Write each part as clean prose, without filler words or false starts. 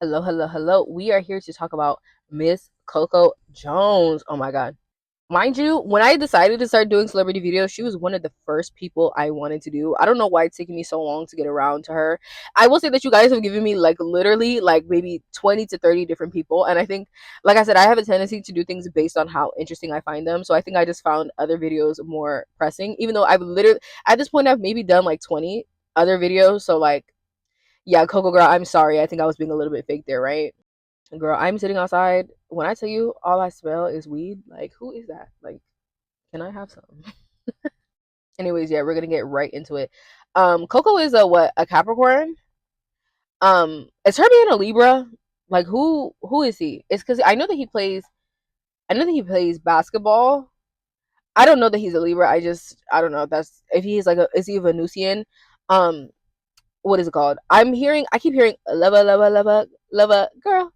Hello, hello, hello. We are here to talk about Miss Coco Jones. Oh my God. Mind you, when I decided to start doing celebrity videos, she was one of the first people I wanted to do. I don't know why it's taking me so long to get around to her. I will say that you guys have given me like literally like maybe 20 to 30 different people. And I think, like I said, I have a tendency to do things based on how interesting I find them. So I think I just found other videos more pressing, even though I've literally, at this point, I've maybe done like 20 other videos. So, like, yeah, Coco girl, I'm sorry. I think I was being a little bit fake there, right? Girl, I'm sitting outside. When I tell you all I smell is weed, like who is that? Like, can I have some? Anyways, yeah, we're gonna get right into it. Coco is a what? A Capricorn? Is her being a Libra? Like who is he? It's because I know that he plays basketball. I don't know that he's a Libra. I don't know if that's if he's like a is he a Venusian? Um what is it called? I keep hearing lava lava lava lava girl.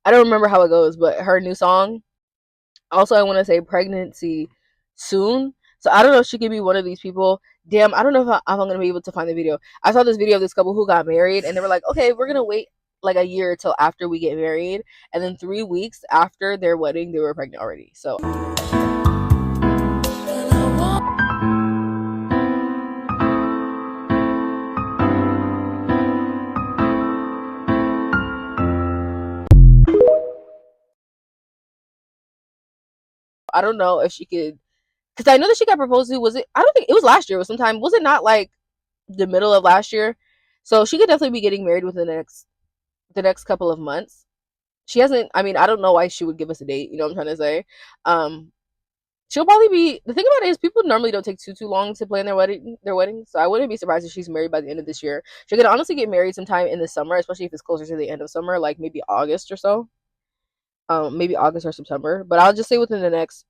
I don't remember how it goes, but her new song. Also, I want to say pregnancy soon. So I don't know if she could be one of these people. Damn, I don't know if I'm gonna be able to find the video. I saw this video of this couple who got married, and they were like, "Okay, we're gonna wait like a year till after we get married," and then 3 weeks after their wedding, they were pregnant already. So I don't know if she could, because I know that she got proposed to. Was it? I don't think it was last year. It was sometime. Was it not like the middle of last year? So she could definitely be getting married within the next couple of months. She hasn't. I mean, I don't know why she would give us a date. You know what I'm trying to say? Um, she'll probably be. The thing about it is, people normally don't take too long to plan their wedding. Their wedding. So I wouldn't be surprised if she's married by the end of this year. She could honestly get married sometime in the summer, especially if it's closer to the end of summer, like maybe August or so. Maybe August or September. But I'll just say within the next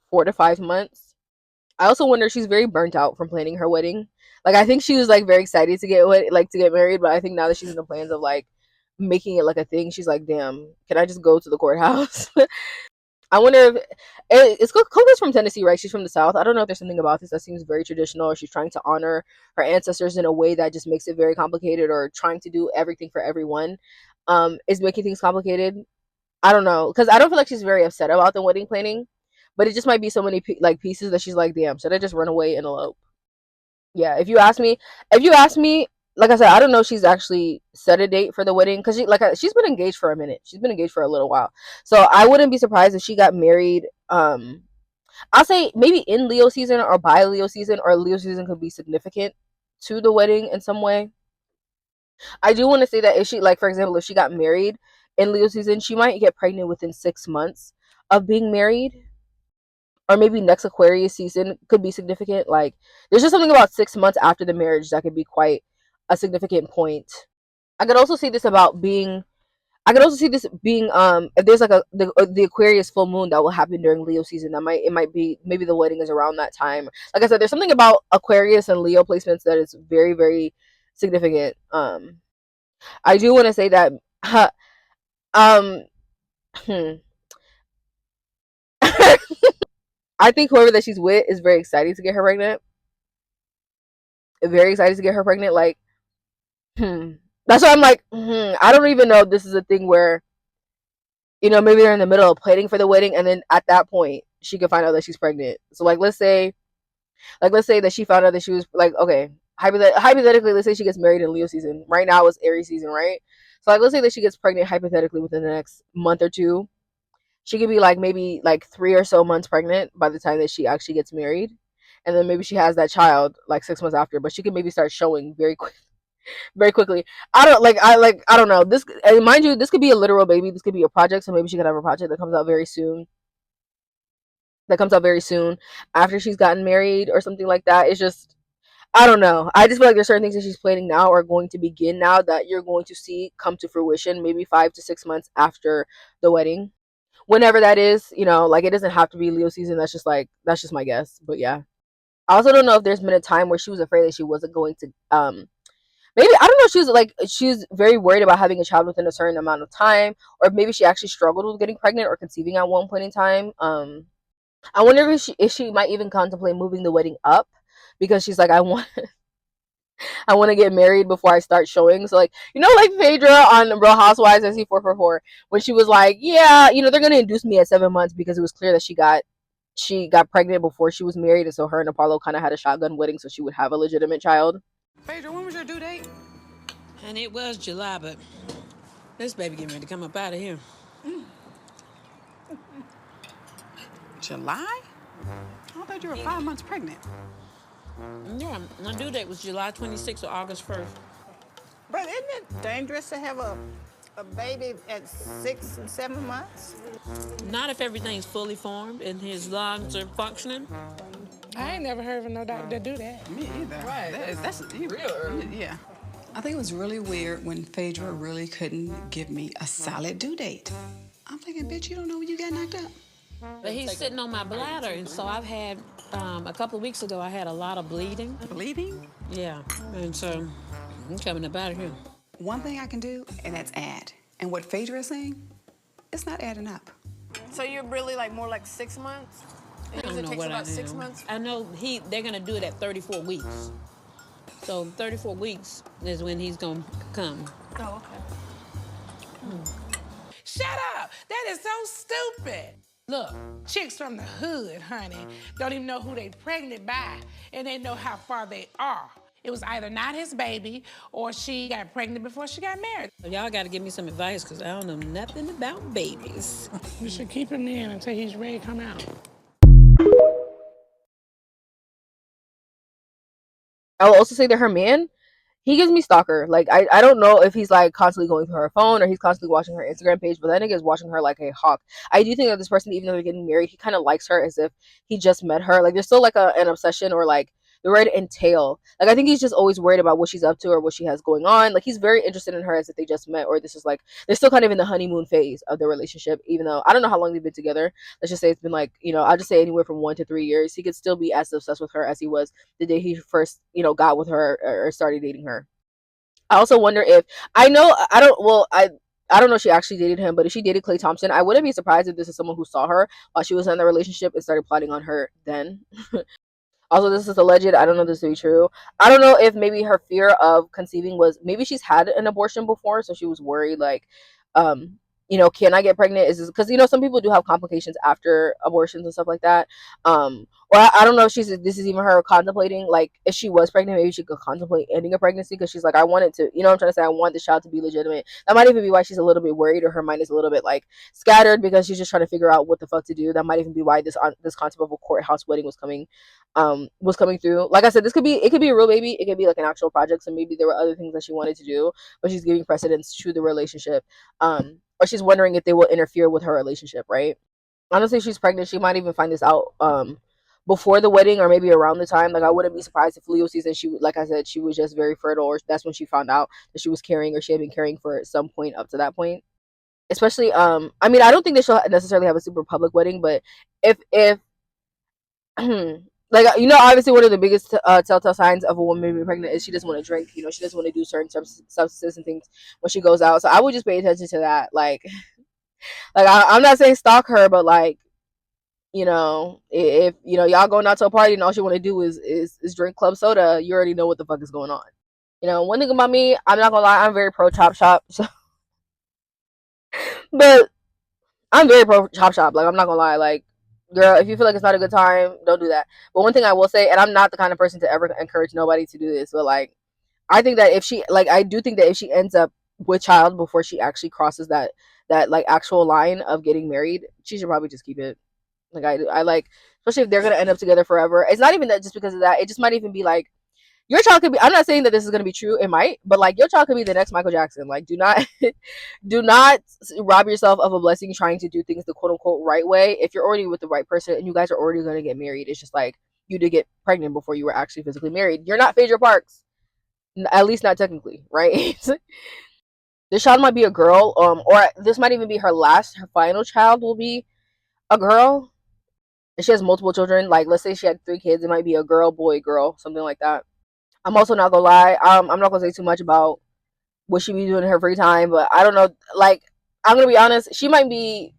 4 to 5 months. I also wonder she's very burnt out from planning her wedding. Like I think she was like very excited to get married, but I think now that she's in the plans of like making it like a thing, she's like, damn, can I just go to the courthouse? I wonder if it's Coco's from Tennessee, right? She's from the South. I don't know if there's something about this that seems very traditional, or she's trying to honor her ancestors in a way that just makes it very complicated, or trying to do everything for everyone. Is making things complicated. I don't know, because I don't feel like she's very upset about the wedding planning, but it just might be so many like pieces that she's like, damn, should I just run away and elope? Yeah, if you ask me, like I said, I don't know if she's actually set a date for the wedding because she's been engaged for a minute. She's been engaged for a little while, so I wouldn't be surprised if she got married. I'll say maybe in Leo season or by Leo season, or Leo season could be significant to the wedding in some way. I do want to say that if she, like, for example, if she got married in Leo season, she might get pregnant within 6 months of being married, or maybe next Aquarius season could be significant. Like, there's just something about 6 months after the marriage that could be quite a significant point. I could also see this about being. I could also see this being if there's like the Aquarius full moon that will happen during Leo season. That might it might be maybe the wedding is around that time. Like I said, there's something about Aquarius and Leo placements that is very very significant. I do want to say that um I think whoever that she's with is very excited to get her pregnant. Very excited to get her pregnant. Like, that's why I'm like, I don't even know if this is a thing where maybe they're in the middle of planning for the wedding, and then at that point she can find out that she's pregnant. So let's say that she found out that she was like, okay, hypothetically, let's say she gets married in Leo season. Right now it's Aries season, right? So like, let's say that she gets pregnant hypothetically within the next month or two. She could be like maybe like 3 or so months pregnant by the time that she actually gets married, and then maybe she has that child like 6 months after. But she could maybe start showing very quickly. I don't know this. And mind you, this could be a literal baby. This could be a project. So maybe she could have a project that comes out very soon. That comes out very soon after she's gotten married or something like that. It's just, I don't know. I just feel like there's certain things that she's planning now are going to begin now that you're going to see come to fruition maybe 5 to 6 months after the wedding, whenever that is. Like, it doesn't have to be Leo season. That's just my guess. But yeah, I also don't know if there's been a time where she was afraid that she wasn't going to maybe, I don't know, she was very worried about having a child within a certain amount of time, or maybe she actually struggled with getting pregnant or conceiving at one point in time. I wonder if she might even contemplate moving the wedding up, because she's like, I want I want to get married before I start showing. So like, like Phaedra on Real Housewives SC 444, when she was like, yeah, they're gonna induce me at 7 months because it was clear that she got pregnant before she was married, and so her and Apollo kind of had a shotgun wedding, so she would have a legitimate child. Phaedra, when was your due date? And it was July, but this baby getting ready to come up out of here. July? I thought you were 5 months pregnant. Yeah, my due date was July 26th or August 1st. But isn't it dangerous to have a baby at 6 and 7 months? Not if everything's fully formed and his lungs are functioning. I ain't never heard of no doctor that do that. Me either. Right. That's real. Yeah. I think it was really weird when Phaedra really couldn't give me a solid due date. I'm thinking, bitch, you don't know when you got knocked up. But he's sitting on my bladder, and so I've had, a couple of weeks ago, I had a lot of bleeding. Bleeding? Yeah, and so I'm coming up out of here. One thing I can do, and that's add. And what Phaedra is saying, it's not adding up. So you're really more like 6 months? I don't know takes what about I 6 am. months? I know they're gonna do it at 34 weeks. So 34 weeks is when he's gonna come. Oh, okay. Shut up! That is so stupid. Look, chicks from the hood, honey, don't even know who they pregnant by, and they know how far they are. It was either not his baby or she got pregnant before she got married. So y'all gotta give me some advice, because I don't know nothing about babies. You should keep him in until he's ready to come out. I will also say that her man, he gives me stalker. Like, I don't know if he's like constantly going through her phone or he's constantly watching her Instagram page, but that nigga is watching her like a hawk. I do think that this person, even though they're getting married, he kind of likes her as if he just met her. Like, there's still like an obsession, or like the word entail. Like, I think he's just always worried about what she's up to or what she has going on. Like, he's very interested in her as if they just met, or this is like they're still kind of in the honeymoon phase of their relationship, even though I don't know how long they've been together. Let's just say it's been like, I'll just say anywhere from 1 to 3 years. He could still be as obsessed with her as he was the day he first, got with her or started dating her. I also wonder if I don't know if she actually dated him, but if she dated Klay Thompson, I wouldn't be surprised if this is someone who saw her while she was in the relationship and started plotting on her then. Also, this is alleged. I don't know this to be true. I don't know if maybe her fear of conceiving was, maybe she's had an abortion before, so she was worried like, um, can I get pregnant? Is this because some people do have complications after abortions and stuff like that. Or I don't know if this is even her contemplating, like, if she was pregnant, maybe she could contemplate ending a pregnancy because she's like, I want it to, what I'm trying to say, I want this child to be legitimate. That might even be why she's a little bit worried, or her mind is a little bit like scattered because she's just trying to figure out what the fuck to do. That might even be why this concept of a courthouse wedding was coming through. Like I said, it could be a real baby, it could be like an actual project, so maybe there were other things that she wanted to do, but she's giving precedence to the relationship. Or she's wondering if they will interfere with her relationship, right? Honestly, if she's pregnant, she might even find this out before the wedding, or maybe around the time. Like, I wouldn't be surprised if Leo season, like I said, she was just very fertile, or that's when she found out that she was carrying, or she had been carrying for some point up to that point. Especially, I mean, I don't think they should necessarily have a super public wedding, but if like, obviously one of the biggest telltale signs of a woman being pregnant is she doesn't want to drink. She doesn't want to do certain substances and things when she goes out. So I would just pay attention to that. Like, I'm not saying stalk her, but like, if y'all going out to a party and all she want to do is drink club soda, you already know what the fuck is going on. One thing about me, I'm not gonna lie, I'm very pro chop shop. So, but I'm very pro chop shop. Like, I'm not gonna lie, like, girl, if you feel like it's not a good time, don't do that. But one thing I will say, and I'm not the kind of person to ever encourage nobody to do this, but like, I think that I do think that if she ends up with child before she actually crosses that like actual line of getting married, she should probably just keep it. Like, I like, especially if they're gonna end up together forever. It's not even that just because of that. It just might even be like, your child could be, I'm not saying that this is gonna be true, it might, but like, your child could be the next Michael Jackson. Like, do not do not rob yourself of a blessing trying to do things the quote unquote right way if you're already with the right person and you guys are already gonna get married. It's just like, you did get pregnant before you were actually physically married. You're not Phaedra Parks, at least not technically, right? This child might be a girl, or this might even be her final child will be a girl. And she has multiple children. Like, let's say she had 3 kids, it might be a girl, boy, girl, something like that. I'm also not gonna lie, I'm not gonna say too much about what she be doing in her free time, but I don't know. Like, I'm gonna be honest, she might be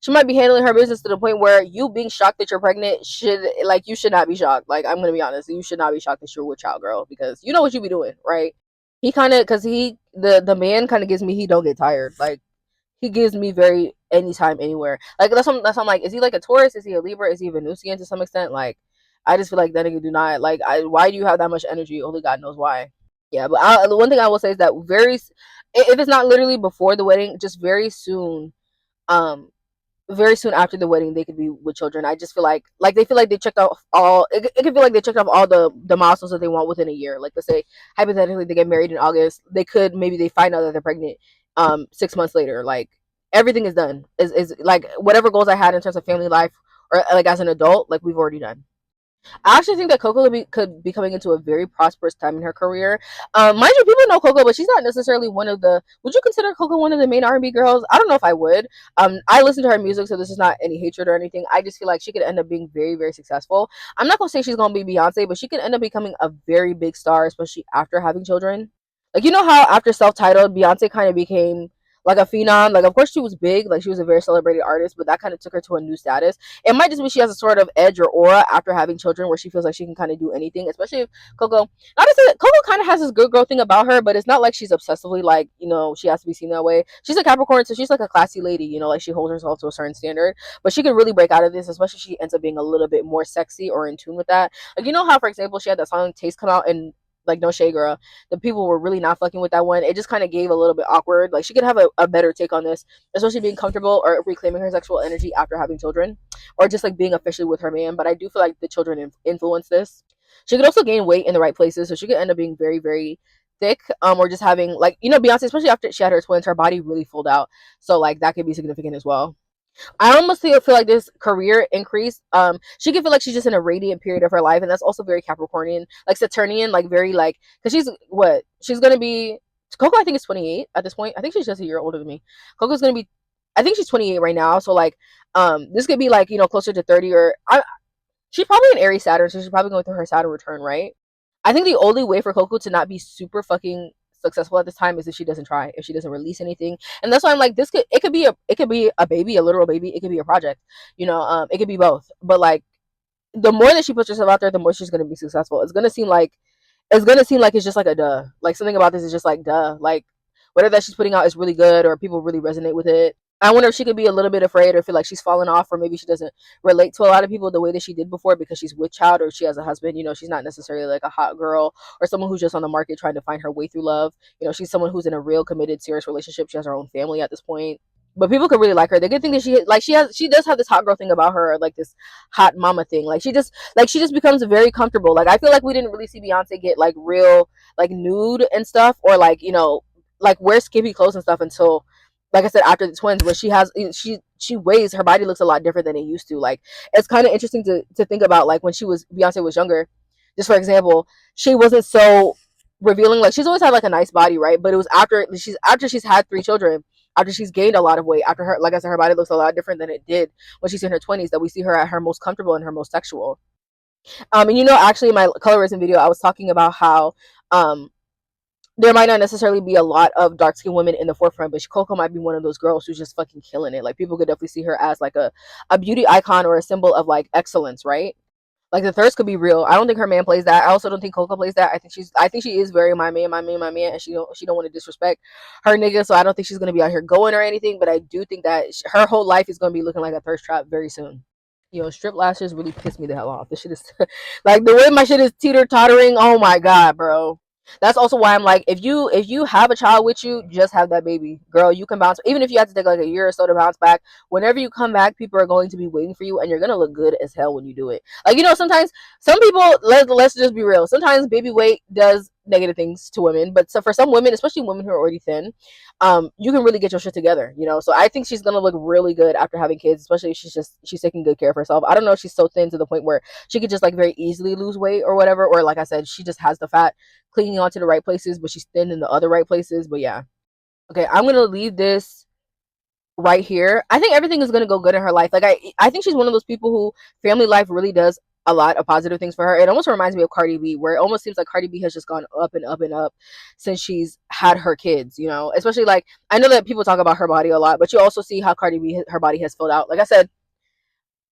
She might be handling her business to the point where you being shocked that you're pregnant should, like, you should not be shocked. Like, I'm gonna be honest, you should not be shocked that you're with child, girl, because you know what you be doing, right? He kind of, because the man kind of gives me, he don't get tired. Like, he gives me very anytime, anywhere. Like, that's why I'm like, is he like a Taurus? Is he a Libra? Is he a Venusian to some extent? Like, I just feel like that nigga do not like. Why do you have that much energy? Only God knows why. Yeah, but the one thing I will say is that if it's not literally before the wedding, just um, very soon after the wedding, they could be with children. I just feel like they feel like they checked off all. It could feel like they checked off all the milestones that they want within a year. Like, let's say hypothetically they get married in August, maybe they find out that they're pregnant 6 months later. Like, everything is done. Is like whatever goals I had in terms of family life or like as an adult, like we've already done. I actually think that Coco could be coming into a very prosperous time in her career. Mind you, people know Coco, but she's not necessarily one of the. Would you consider Coco one of the main R&B girls? I don't know if I would. I listen to her music, so this is not any hatred or anything. I just feel like she could end up being very, very successful. I'm not gonna say she's gonna be Beyonce, but she could end up becoming a very big star, especially after having children. Like, you know how after self-titled, Beyonce kind of became like a phenom. Like, of course she was big, like she was a very celebrated artist, but that kind of took her to a new status. It might just be she has a sort of edge or aura after having children where she feels like she can kind of do anything, especially if Coco. Not to say that Coco kind of has this good girl thing about her, but it's not like she's obsessively like, she has to be seen that way. She's a Capricorn, so she's like a classy lady, like she holds herself to a certain standard. But she could really break out of this, especially if she ends up being a little bit more sexy or in tune with that. Like, you know how, for example, she had that song Taste come out and like No Shade Girl, the people were really not fucking with that one. It just kind of gave a little bit awkward. Like, she could have a better take on this, especially being comfortable or reclaiming her sexual energy after having children, or just like being officially with her man. But I do feel like the children influence this. She could also gain weight in the right places, so she could end up being very, very thick, or just having, like, Beyonce, especially after she had her twins, her body really fulled out, so like that could be significant as well. I almost feel like this career increase. She can feel like she's just in a radiant period of her life, and that's also very Capricornian, like Saturnian, like very like, because she's gonna be. Coco, I think, is 28 at this point. I think she's just a year older than me. Coco's gonna be, I think she's 28 right now. So like, this could be like, closer to 30, or she's probably an Aries Saturn, so she's probably going through her Saturn return, right? I think the only way for Coco to not be super fucking successful at this time is if she doesn't try, if she doesn't release anything. And that's why I'm like, it could be a baby, a literal baby, it could be a project, it could be both. But like, the more that she puts herself out there, the more she's gonna be successful. It's gonna seem like it's just like a duh. Like, something about this is just like duh. Like, whatever that she's putting out is really good, or people really resonate with it. I wonder if she could be a little bit afraid or feel like she's fallen off, or maybe she doesn't relate to a lot of people the way that she did before because she's with child or she has a husband. She's not necessarily like a hot girl or someone who's just on the market trying to find her way through love. She's someone who's in a real committed, serious relationship. She has her own family at this point. But people could really like her. The good thing is she does have this hot girl thing about her, like this hot mama thing. She just becomes very comfortable. Like, I feel like we didn't really see Beyonce get like real like nude and stuff, or like, like wear skimpy clothes and stuff until, like I said, after the twins, where she weighs, her body looks a lot different than it used to. Like, it's kind of interesting to think about, like, when Beyonce was younger, just for example, she wasn't so revealing. Like, she's always had like a nice body, right? But it was after she's had 3 children, after she's gained a lot of weight, after her, like I said, her body looks a lot different than it did when she's in her 20s, that we see her at her most comfortable and her most sexual. And actually in my colorism video, I was talking about how there might not necessarily be a lot of dark skinned women in the forefront, but Coco might be one of those girls who's just fucking killing it. Like, people could definitely see her as like a beauty icon or a symbol of like excellence, right? Like, the thirst could be real. I don't think her man plays that. I also don't think Coco plays that. I think she is very my man, my man, my man, and she don't want to disrespect her nigga. So I don't think she's gonna be out here going or anything. But I do think that her whole life is gonna be looking like a thirst trap very soon. Strip lashes really piss me the hell off. This shit is like, the way my shit is teeter tottering. Oh my god, bro. That's also why I'm like, if you have a child with you, just have that baby, girl. You can bounce, even if you have to take like a year or so to bounce back. Whenever you come back, people are going to be waiting for you, and you're gonna look good as hell when you do it. Like, sometimes some people, let's just be real. Sometimes baby weight does negative things to women, but so for some women, especially women who are already thin, you can really get your shit together. So I think she's gonna look really good after having kids, especially if she's taking good care of herself. I don't know if she's so thin to the point where she could just like very easily lose weight or whatever, or like I said, she just has the fat clinging onto the right places, but she's thin in the other right places. But yeah. Okay, I'm gonna leave this right here. I think everything is gonna go good in her life. Like, I think she's one of those people who family life really does a lot of positive things for her. It almost reminds me of Cardi B, where it almost seems like Cardi B has just gone up and up and up since she's had her kids, you know. Especially like, I know that people talk about her body a lot, but you also see how Cardi B, her body has filled out. Like I said,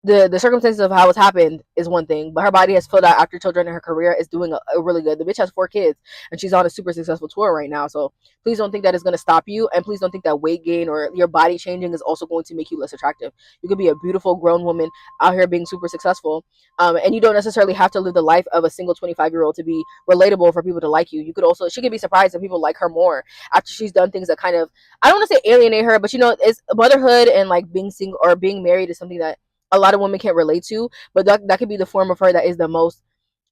the circumstances of how it's happened is one thing, but her body has filled out after children, and her career is doing a really good. The bitch has 4 kids, and she's on a super successful tour right now. So please don't think that is going to stop you, and please don't think that weight gain or your body changing is also going to make you less attractive. You could be a beautiful grown woman out here being super successful, and you don't necessarily have to live the life of a single 25-year-old to be relatable for people to like you. You could also, she could be surprised that people like her more after she's done things that kind of, I don't want to say alienate her, but you know, it's motherhood, and like being single or being married is something that a lot of women can't relate to, but that could be the form of her that is the most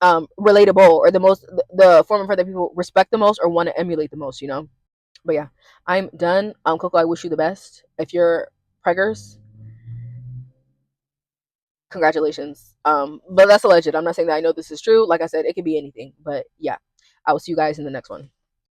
relatable, or the form of her that people respect the most or want to emulate the most, you know. But yeah, I'm done. Coco, I wish you the best. If you're preggers, congratulations. But that's alleged. I'm not saying that I know this is true. Like I said, it could be anything. But yeah, I will see you guys in the next one.